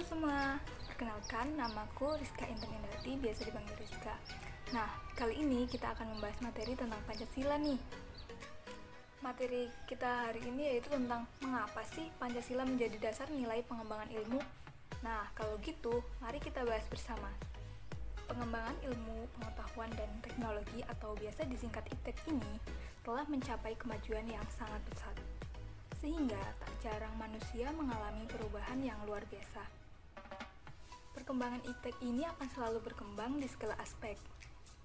semua, perkenalkan namaku Rizka Intan Indarti, biasa dipanggil Rizka. Nah, kali ini kita akan membahas materi tentang Pancasila nih. Materi kita hari ini yaitu tentang mengapa sih Pancasila menjadi dasar nilai pengembangan ilmu. Nah, kalau gitu, mari kita bahas bersama. Pengembangan ilmu, pengetahuan, dan teknologi atau biasa disingkat IPTEK ini telah mencapai kemajuan yang sangat besar, sehingga tak jarang manusia mengalami perubahan yang luar biasa. Perkembangan IPTEK ini akan selalu berkembang di segala aspek,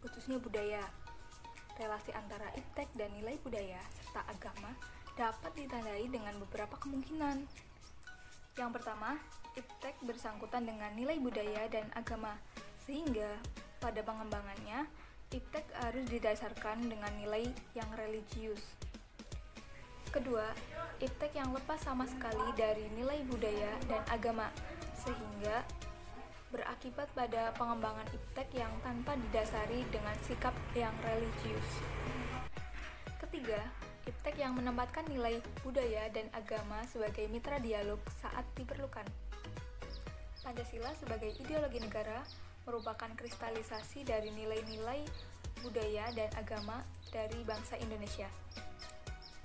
khususnya budaya. Relasi antara IPTEK dan nilai budaya serta agama dapat ditandai dengan beberapa kemungkinan. Yang pertama, IPTEK bersangkutan dengan nilai budaya dan agama, sehingga pada pengembangannya IPTEK harus didasarkan dengan nilai yang religius. Kedua, IPTEK yang lepas sama sekali dari nilai budaya dan agama, sehingga berakibat pada pengembangan IPTEK yang tanpa didasari dengan sikap yang religius. Ketiga, IPTEK yang menempatkan nilai budaya dan agama sebagai mitra dialog saat diperlukan. Pancasila sebagai ideologi negara merupakan kristalisasi dari nilai-nilai budaya dan agama dari bangsa Indonesia.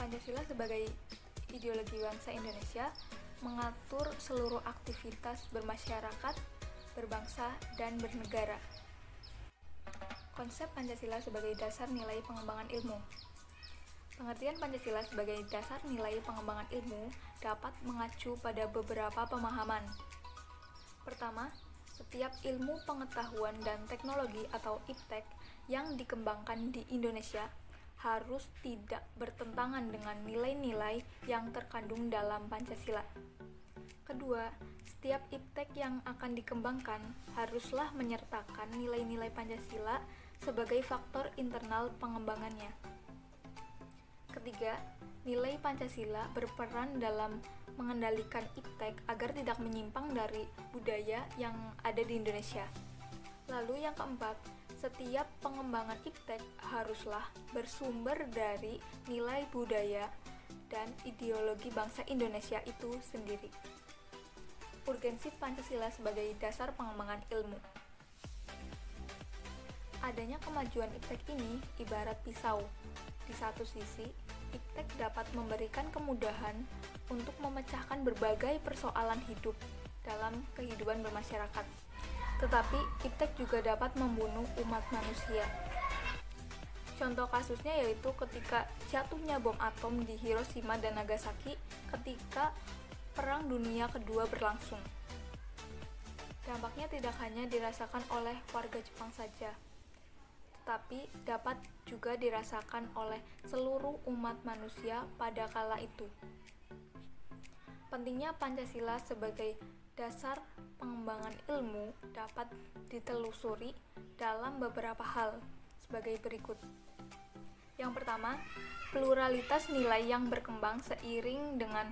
Pancasila sebagai ideologi bangsa Indonesia mengatur seluruh aktivitas bermasyarakat, berbangsa, dan bernegara. Konsep Pancasila sebagai dasar nilai pengembangan ilmu. Pengertian Pancasila sebagai dasar nilai pengembangan ilmu dapat mengacu pada beberapa pemahaman. Pertama, setiap ilmu pengetahuan dan teknologi atau IPTEK yang dikembangkan di Indonesia harus tidak bertentangan dengan nilai-nilai yang terkandung dalam Pancasila. Kedua, setiap IPTEK yang akan dikembangkan haruslah menyertakan nilai-nilai Pancasila sebagai faktor internal pengembangannya. Ketiga, nilai Pancasila berperan dalam mengendalikan IPTEK agar tidak menyimpang dari budaya yang ada di Indonesia. Lalu yang keempat, setiap pengembangan IPTEK haruslah bersumber dari nilai budaya dan ideologi bangsa Indonesia itu sendiri. Urgensi Pancasila sebagai dasar pengembangan ilmu. Adanya kemajuan IPTEK ini ibarat pisau. Di satu sisi, IPTEK dapat memberikan kemudahan untuk memecahkan berbagai persoalan hidup dalam kehidupan bermasyarakat. Tetapi IPTEK juga dapat membunuh umat manusia. Contoh kasusnya yaitu ketika jatuhnya bom atom di Hiroshima dan Nagasaki ketika Perang Dunia Kedua berlangsung. Dampaknya tidak hanya dirasakan oleh warga Jepang saja, tetapi dapat juga dirasakan oleh seluruh umat manusia pada kala itu. Pentingnya Pancasila sebagai dasar pengembangan ilmu dapat ditelusuri dalam beberapa hal sebagai berikut. Yang pertama, pluralitas nilai yang berkembang seiring dengan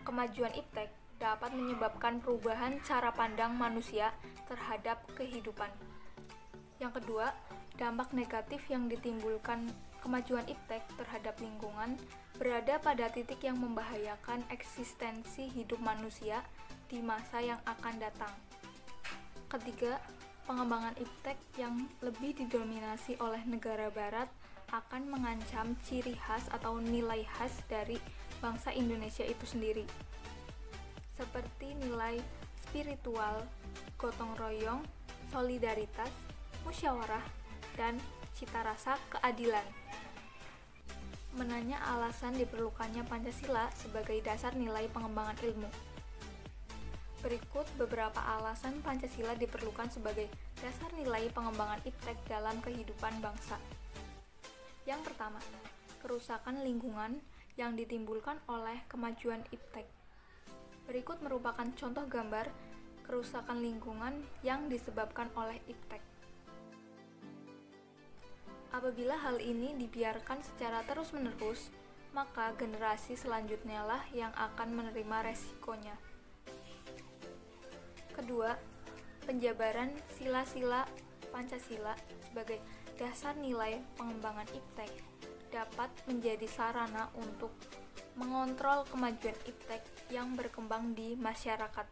kemajuan IPTEK dapat menyebabkan perubahan cara pandang manusia terhadap kehidupan. Yang kedua, dampak negatif yang ditimbulkan kemajuan IPTEK terhadap lingkungan berada pada titik yang membahayakan eksistensi hidup manusia di masa yang akan datang. Ketiga, pengembangan IPTEK yang lebih didominasi oleh negara barat akan mengancam ciri khas atau nilai khas dari bangsa Indonesia itu sendiri, seperti nilai spiritual, gotong royong, solidaritas, musyawarah, dan cita rasa keadilan. Menanya alasan diperlukannya Pancasila sebagai dasar nilai pengembangan ilmu. Berikut beberapa alasan Pancasila diperlukan sebagai dasar nilai pengembangan IPTEK dalam kehidupan bangsa. Yang pertama, kerusakan lingkungan yang ditimbulkan oleh kemajuan IPTEK. Berikut merupakan contoh gambar kerusakan lingkungan yang disebabkan oleh IPTEK. Apabila hal ini dibiarkan secara terus-menerus, maka generasi selanjutnya lah yang akan menerima resikonya. Kedua, penjabaran sila-sila Pancasila sebagai dasar nilai pengembangan IPTEK dapat menjadi sarana untuk mengontrol kemajuan IPTEK yang berkembang di masyarakat.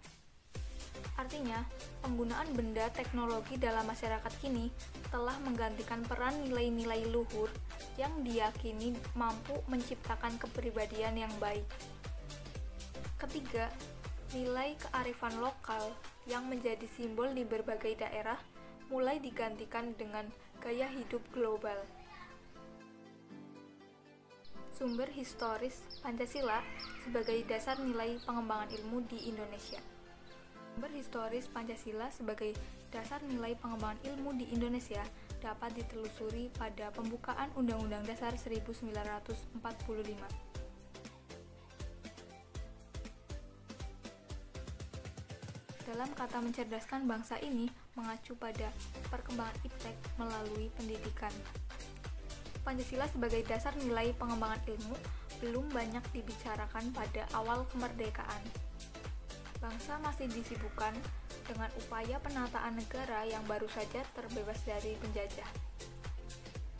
Artinya, penggunaan benda teknologi dalam masyarakat kini telah menggantikan peran nilai-nilai luhur yang diyakini mampu menciptakan kepribadian yang baik. Ketiga, nilai kearifan lokal yang menjadi simbol di berbagai daerah mulai digantikan dengan gaya hidup global. Sumber historis Pancasila sebagai dasar nilai pengembangan ilmu di Indonesia. Sumber historis Pancasila sebagai dasar nilai pengembangan ilmu di Indonesia dapat ditelusuri pada pembukaan Undang-Undang Dasar 1945. Dalam kata mencerdaskan bangsa ini mengacu pada perkembangan iptek melalui pendidikan. Pancasila sebagai dasar nilai pengembangan ilmu belum banyak dibicarakan pada awal kemerdekaan. Bangsa masih disibukkan dengan upaya penataan negara yang baru saja terbebas dari penjajah.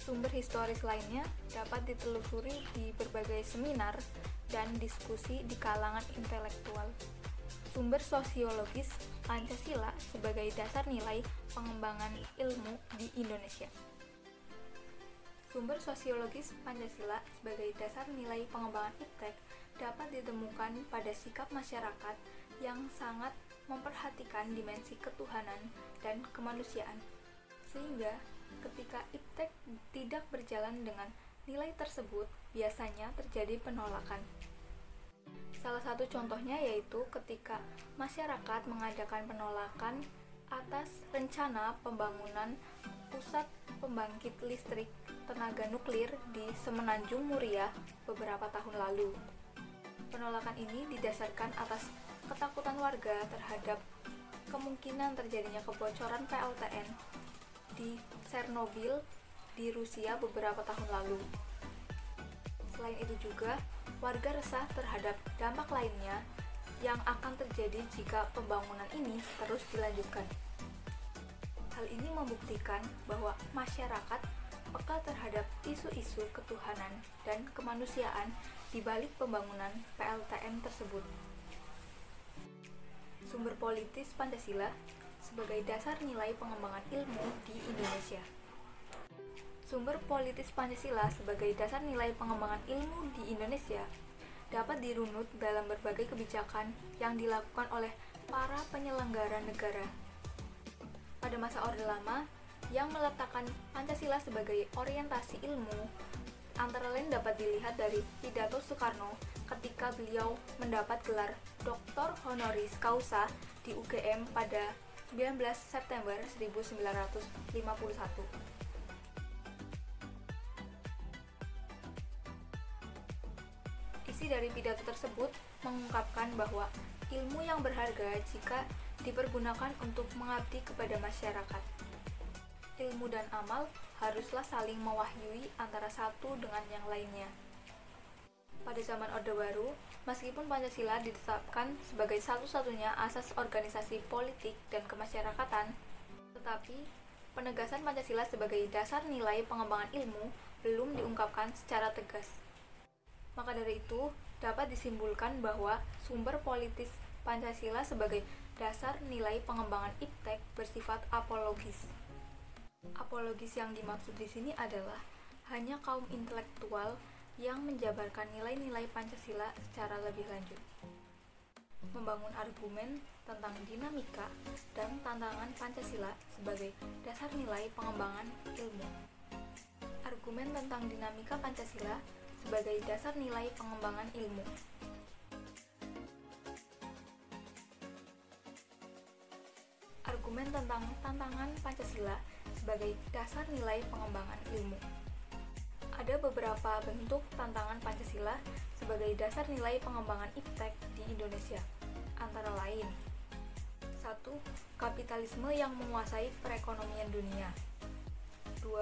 Sumber historis lainnya dapat ditelusuri di berbagai seminar dan diskusi di kalangan intelektual. Sumber sosiologis Pancasila sebagai dasar nilai pengembangan ilmu di Indonesia. Sumber sosiologis Pancasila sebagai dasar nilai pengembangan iptek dapat ditemukan pada sikap masyarakat yang sangat memperhatikan dimensi ketuhanan dan kemanusiaan. Sehingga ketika iptek tidak berjalan dengan nilai tersebut, biasanya terjadi penolakan. Salah satu contohnya yaitu ketika masyarakat mengadakan penolakan atas rencana pembangunan pusat pembangkit listrik tenaga nuklir di Semenanjung Muria beberapa tahun lalu. Penolakan ini didasarkan atas ketakutan warga terhadap kemungkinan terjadinya kebocoran PLTN di Chernobyl di Rusia beberapa tahun lalu. Selain itu juga, warga resah terhadap dampak lainnya yang akan terjadi jika pembangunan ini terus dilanjutkan. Hal ini membuktikan bahwa masyarakat peka terhadap isu-isu ketuhanan dan kemanusiaan di balik pembangunan PLTN tersebut. Sumber politis Pancasila sebagai dasar nilai pengembangan ilmu di Indonesia. Sumber politis Pancasila sebagai dasar nilai pengembangan ilmu di Indonesia dapat dirunut dalam berbagai kebijakan yang dilakukan oleh para penyelenggara negara. Pada masa Orde Lama, yang meletakkan Pancasila sebagai orientasi ilmu, antara lain dapat dilihat dari pidato Soekarno ketika beliau mendapat gelar Doktor Honoris Causa di UGM pada 19 September 1951. Isi dari pidato tersebut mengungkapkan bahwa ilmu yang berharga jika dipergunakan untuk mengabdi kepada masyarakat. Ilmu dan amal haruslah saling mewahyui antara satu dengan yang lainnya. Pada zaman Orde Baru, meskipun Pancasila ditetapkan sebagai satu-satunya asas organisasi politik dan kemasyarakatan, tetapi penegasan Pancasila sebagai dasar nilai pengembangan ilmu belum diungkapkan secara tegas. Maka dari itu, dapat disimpulkan bahwa sumber politis Pancasila sebagai dasar nilai pengembangan iptek bersifat apologis. Apologis yang dimaksud di sini adalah hanya kaum intelektual yang menjabarkan nilai-nilai Pancasila secara lebih lanjut, membangun argumen tentang dinamika dan tantangan Pancasila sebagai dasar nilai pengembangan ilmu. Argumen tentang dinamika Pancasila sebagai dasar nilai pengembangan ilmu. Argumen tentang tantangan Pancasila sebagai dasar nilai pengembangan ilmu. Ada beberapa bentuk tantangan Pancasila sebagai dasar nilai pengembangan iptek di Indonesia, antara lain 1. Kapitalisme yang menguasai perekonomian dunia. 2.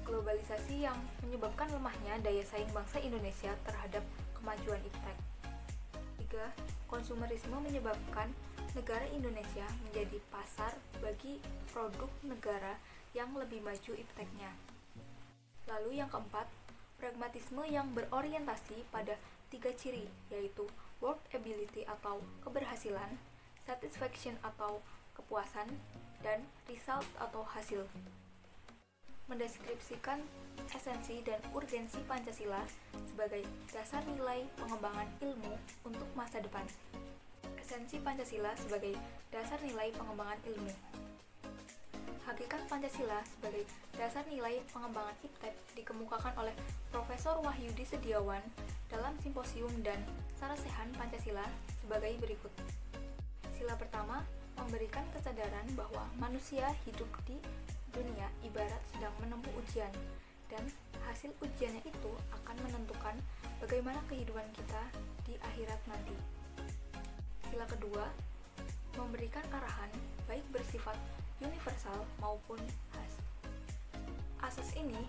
Globalisasi yang menyebabkan lemahnya daya saing bangsa Indonesia terhadap kemajuan iptek. 3. Konsumerisme menyebabkan negara Indonesia menjadi pasar bagi produk negara yang lebih maju ipteknya. Lalu yang keempat, pragmatisme yang berorientasi pada 3 ciri, yaitu workability atau keberhasilan, satisfaction atau kepuasan, dan result atau hasil. Mendeskripsikan esensi dan urgensi Pancasila sebagai dasar nilai pengembangan ilmu untuk masa depan. Esensi Pancasila sebagai dasar nilai pengembangan ilmu. Hakikat Pancasila sebagai dasar nilai pengembangan iptek dikemukakan oleh Profesor Wahyudi Setiawan dalam Simposium dan Sarasehan Pancasila sebagai berikut. Sila pertama, memberikan kesadaran bahwa manusia hidup di dunia ibarat sedang menempuh ujian, dan hasil ujiannya itu akan menentukan bagaimana kehidupan kita di akhirat nanti. Sila kedua, memberikan arahan baik bersifat universal maupun khas. Asas ini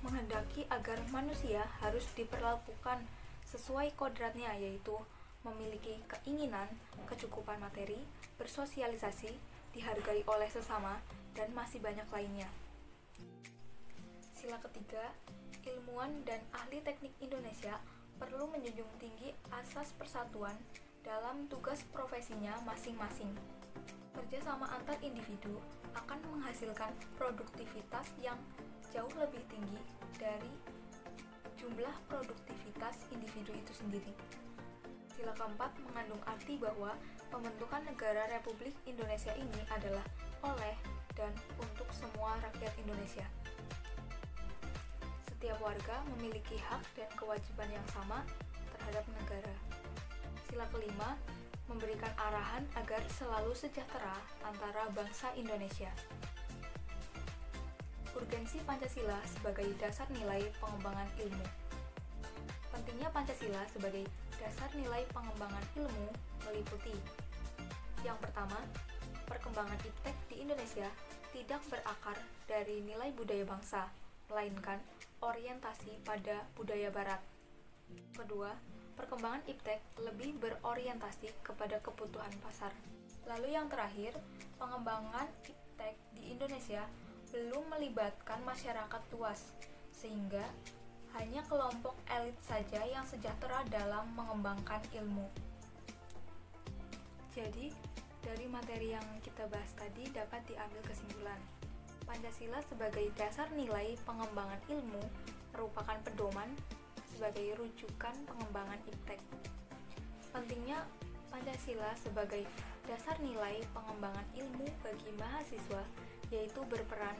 menghendaki agar manusia harus diperlakukan sesuai kodratnya, yaitu memiliki keinginan, kecukupan materi, bersosialisasi, dihargai oleh sesama, dan masih banyak lainnya. Sila ketiga, ilmuwan dan ahli teknik Indonesia perlu menjunjung tinggi asas persatuan dalam tugas profesinya masing-masing. Kerjasama antar individu akan menghasilkan produktivitas yang jauh lebih tinggi dari jumlah produktivitas individu itu sendiri. Sila keempat mengandung arti bahwa pembentukan negara Republik Indonesia ini adalah oleh dan untuk semua rakyat Indonesia. Setiap warga memiliki hak dan kewajiban yang sama terhadap negara. Sila kelima, memberikan arahan agar selalu sejahtera antara bangsa Indonesia. Urgensi Pancasila sebagai dasar nilai pengembangan ilmu. Pentingnya Pancasila sebagai dasar nilai pengembangan ilmu meliputi: yang pertama, perkembangan iptek di Indonesia tidak berakar dari nilai budaya bangsa, melainkan orientasi pada budaya barat. Kedua, perkembangan iptek lebih berorientasi kepada kebutuhan pasar. Lalu yang terakhir, pengembangan iptek di Indonesia belum melibatkan masyarakat luas, sehingga hanya kelompok elit saja yang sejahtera dalam mengembangkan ilmu. Jadi, dari materi yang kita bahas tadi dapat diambil kesimpulan. Pancasila sebagai dasar nilai pengembangan ilmu merupakan pedoman sebagai rujukan pengembangan iptek. Pentingnya Pancasila sebagai dasar nilai pengembangan ilmu bagi mahasiswa, yaitu berperan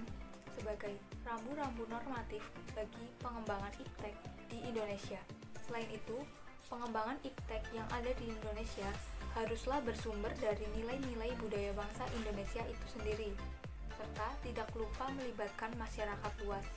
sebagai rambu-rambu normatif bagi pengembangan iptek di Indonesia. Selain itu, pengembangan iptek yang ada di Indonesia haruslah bersumber dari nilai-nilai budaya bangsa Indonesia itu sendiri, serta tidak lupa melibatkan masyarakat luas.